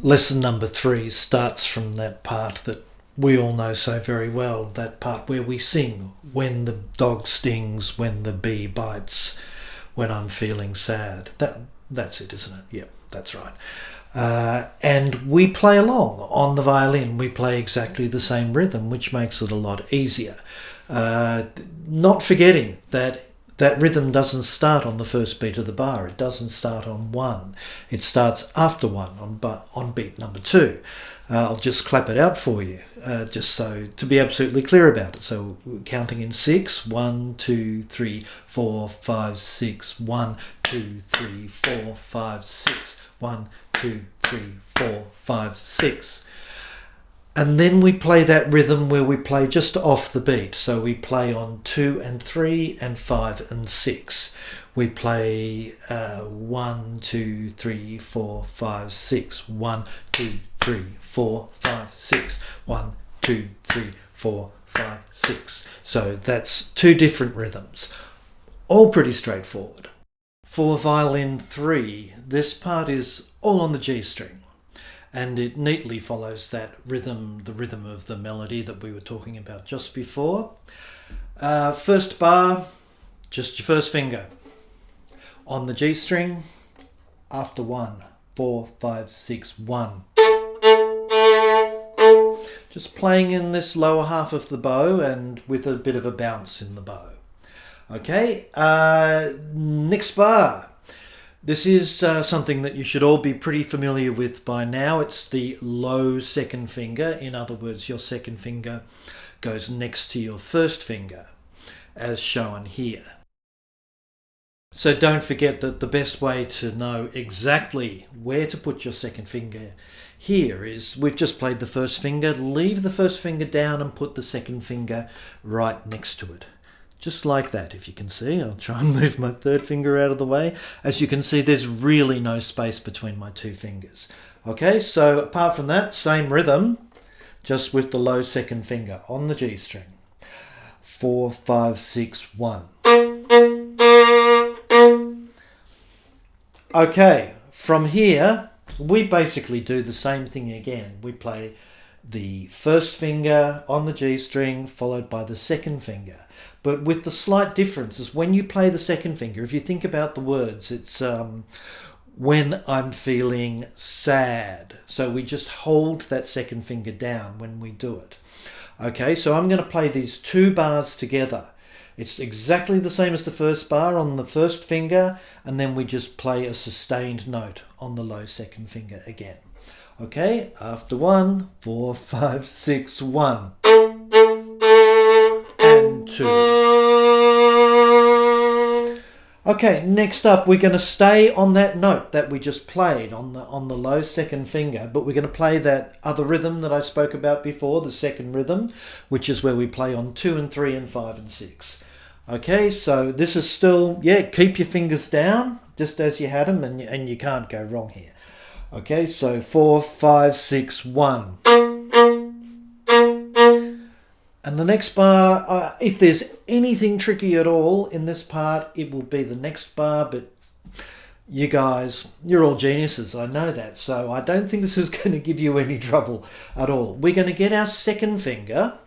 Lesson number 3 starts from that part that we all know so very well, that part where we sing, when the dog stings, when the bee bites, when I'm feeling sad. That's it, isn't it? Yep, that's right. And we play along on the violin. We play exactly the same rhythm, which makes it a lot easier. Not forgetting that rhythm doesn't start on the first beat of the bar. It doesn't start on 1. It starts after 1 on beat number 2. I'll just clap it out for you, just so to be absolutely clear about it. So counting in 6, 1, 2, 3, 4, 5, 6, 1, 2, 3, 4, 5, 6, 1, 2, 3, 4, 5, 6. And then we play that rhythm where we play just off the beat. So we play on 2 and 3 and 5 and 6. We play 1, 2, 3, 4, 5, 6. 1, 2, 3, 4, 5, 6. 1, 2, 3, 4, 5, 6. So that's 2 different rhythms. All pretty straightforward. For violin 3, this part is all on the G string. And it neatly follows that rhythm, the rhythm of the melody that we were talking about just before. First bar, just your first finger. On the G string, after 1, 4, 5, 6, 1. Just playing in this lower half of the bow and with a bit of a bounce in the bow. Okay, next bar. This is something that you should all be pretty familiar with by now. It's the low second finger. In other words, your second finger goes next to your first finger, as shown here. So don't forget that the best way to know exactly where to put your second finger here is, we've just played the first finger, leave the first finger down and put the second finger right next to it. Just like that, if you can see. I'll try and move my third finger out of the way. As you can see, there's really no space between my 2 fingers. Okay, so apart from that, same rhythm, just with the low second finger on the G string. 4, 5, 6, 1. Okay, from here, we basically do the same thing again. We play the first finger on the G string followed by the second finger. But with the slight difference is when you play the second finger, if you think about the words, it's when I'm feeling sad. So we just hold that second finger down when we do it. Okay, so I'm going to play these 2 bars together. It's exactly the same as the first bar on the first finger, and then we just play a sustained note on the low second finger again. Okay, after 1, 4, 5, 6, 1. And 2. Okay, next up we're going to stay on that note that we just played on the low second finger, but we're going to play that other rhythm that I spoke about before, the second rhythm, which is where we play on 2 and 3 and 5 and 6. Okay, so this is still, keep your fingers down just as you had them, and you can't go wrong here. Okay, so 4, 5, 6, 1. And the next bar, if there's anything tricky at all in this part, it will be the next bar, but you guys, you're all geniuses, I know that, so I don't think this is going to give you any trouble at all. We're going to get our second finger,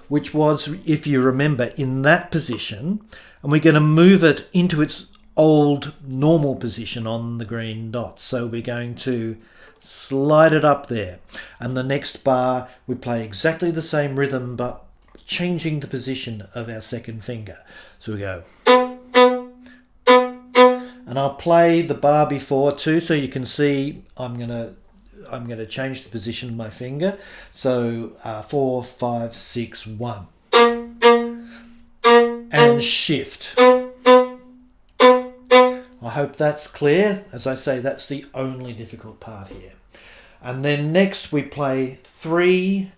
which was, if you remember, in that position, and we're going to move it into its old normal position on the green dot. So we're going to slide it up there. And the next bar, we play exactly the same rhythm, but changing the position of our second finger. So we go. And I'll play the bar before too, so you can see I'm gonna change the position of my finger. So 4, 5, 6, 1. And shift. I hope that's clear. As I say, that's the only difficult part here. And then next we play 3,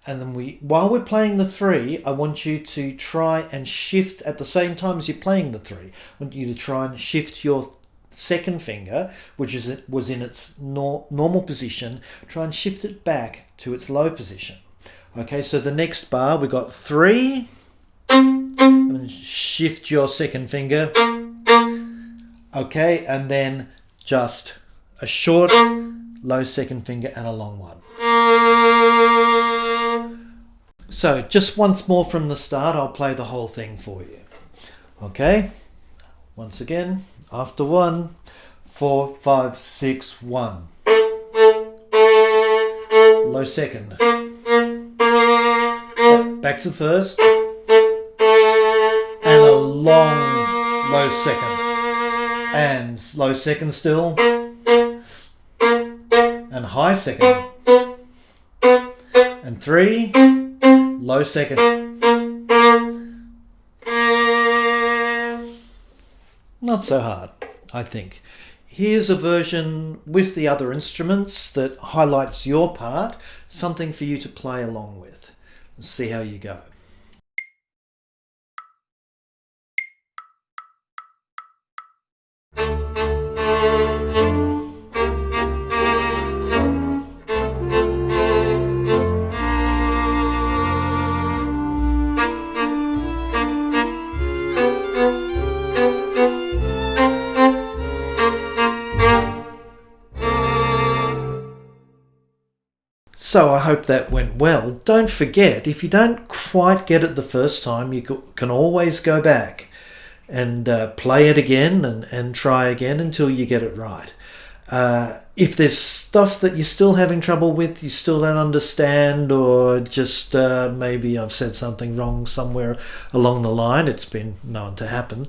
and then while we're playing the 3, I want you to try and shift at the same time as you're playing the 3. I want you to try and shift your second finger, which was in its normal position, try and shift it back to its low position. Okay, so the next bar, we got 3, and shift your second finger. Okay, and then just a short low second finger and a long one. So just once more from the start, I'll play the whole thing for you. Okay, once again, after 1, 4, 5, 6, 1. Low second. Back to the first. And a long low second. And low second still. And high second. And 3, low second. Not so hard, I think. Here's a version with the other instruments that highlights your part, something for you to play along with. Let's see how you go. So I hope that went well. Don't forget, if you don't quite get it the first time, you can always go back and play it again and try again until you get it right. If there's stuff that you're still having trouble with, you still don't understand, or just maybe I've said something wrong somewhere along the line, it's been known to happen,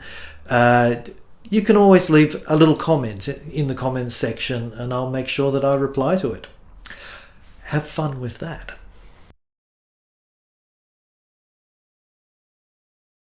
you can always leave a little comment in the comments section and I'll make sure that I reply to it. Have fun with that.